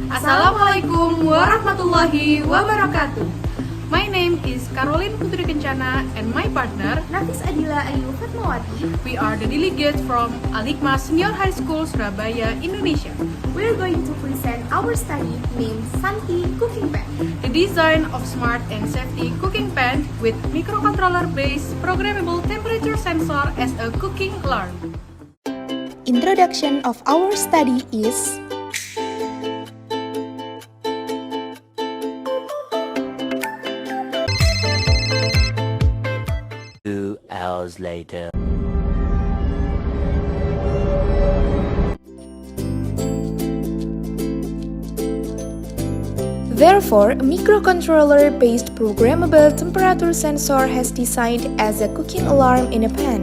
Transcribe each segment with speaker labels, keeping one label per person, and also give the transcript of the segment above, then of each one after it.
Speaker 1: Assalamualaikum warahmatullahi wabarakatuh. My name is Caroline Putri Kencana and my partner
Speaker 2: Nafis Adila Ayu Fatmawati.
Speaker 1: we are the delegates from Hikmah Senior High School, Surabaya, Indonesia.
Speaker 2: We're going to present our study named SANTY Cooking Pan.
Speaker 1: The design of smart and safety cooking pan with microcontroller-based programmable temperature sensor as a cooking alarm.
Speaker 3: Introduction of our study is
Speaker 4: 2 hours later.
Speaker 3: Therefore, a microcontroller-based programmable temperature sensor has designed as a cooking alarm in a pan.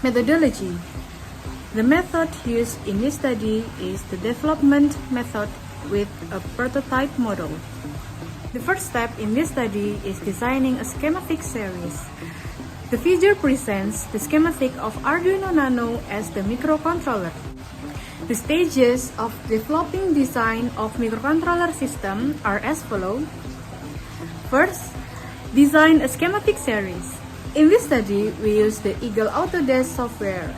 Speaker 1: Methodology. The method used in this study is the development method with a prototype model. The first step in this study is designing a schematic series. The figure presents the schematic of Arduino Nano as the microcontroller. The stages of developing design of microcontroller system are as follows. First, design a schematic series. In this study, we use the Eagle Autodesk software.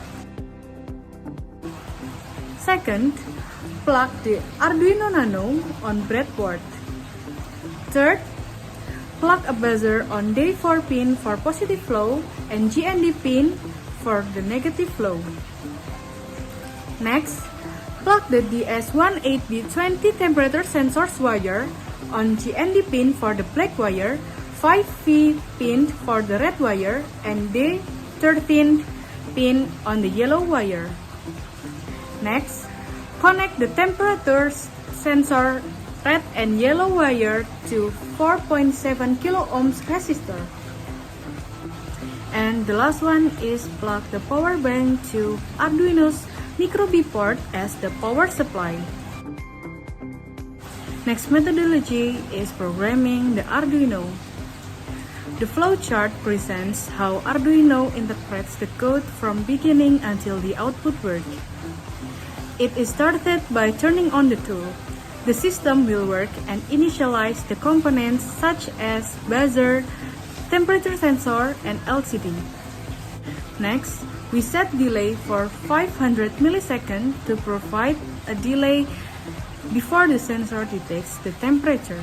Speaker 1: Second, plug the Arduino Nano on breadboard. Third, plug a buzzer on D4 pin for positive flow and GND pin for the negative flow. Next, plug the DS18B20 temperature sensors wire on GND pin for the black wire, 5V pin for the red wire, and D13 pin on the yellow wire. Next, connect the temperature sensor red and yellow wire to 4.7 kilo ohms resistor. And the last one is plug the power bank to Arduino's micro bootloader as the power supply. Next methodology is programming the Arduino. The flowchart presents how Arduino interprets the code from beginning until the output work. It is started by turning on the tool. The system will work and initialize the components such as buzzer, temperature sensor, and LCD. Next, we set delay for 500 milliseconds to provide a delay before the sensor detects the temperature.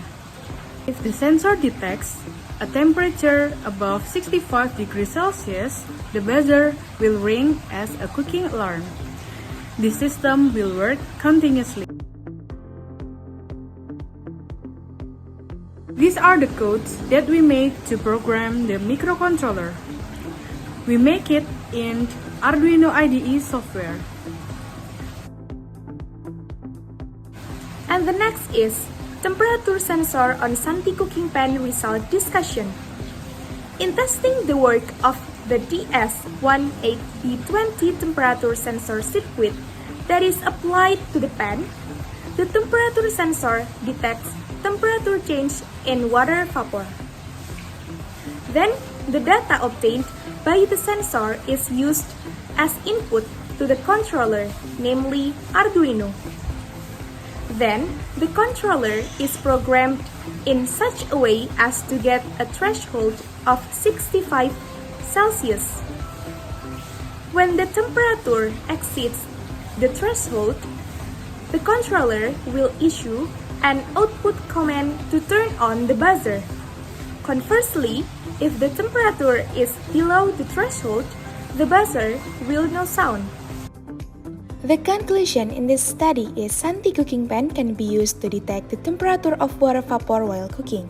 Speaker 1: If the sensor detects a temperature above 65 degrees Celsius, the buzzer will ring as a cooking alarm. The system will work continuously. These are the codes that we made to program the microcontroller. We make it in Arduino IDE software.
Speaker 2: And the next is temperature sensor on SANTY cooking pan result discussion. In testing the work of the DS18B20 temperature sensor circuit that is applied to the pan, the temperature sensor detects temperature change in water vapor. Then, the data obtained by the sensor is used as input to the controller, namely Arduino. Then, the controller is programmed in such a way as to get a threshold of 65 Celsius. When the temperature exceeds the threshold, the controller will issue an output command to turn on the buzzer. Conversely, if the temperature is below the threshold, the buzzer will not sound.
Speaker 3: The conclusion in this study is SANTY cooking pan can be used to detect the temperature of water vapor while cooking.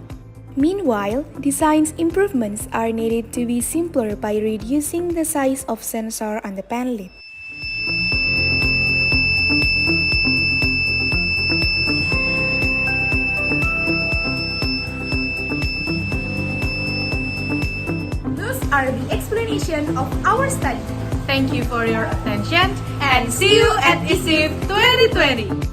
Speaker 3: Meanwhile, design improvements are needed to be simpler by reducing the size of sensor on the pan lid.
Speaker 2: Are the explanation of our study.
Speaker 1: Thank you for your attention and see you at ISIF 2020.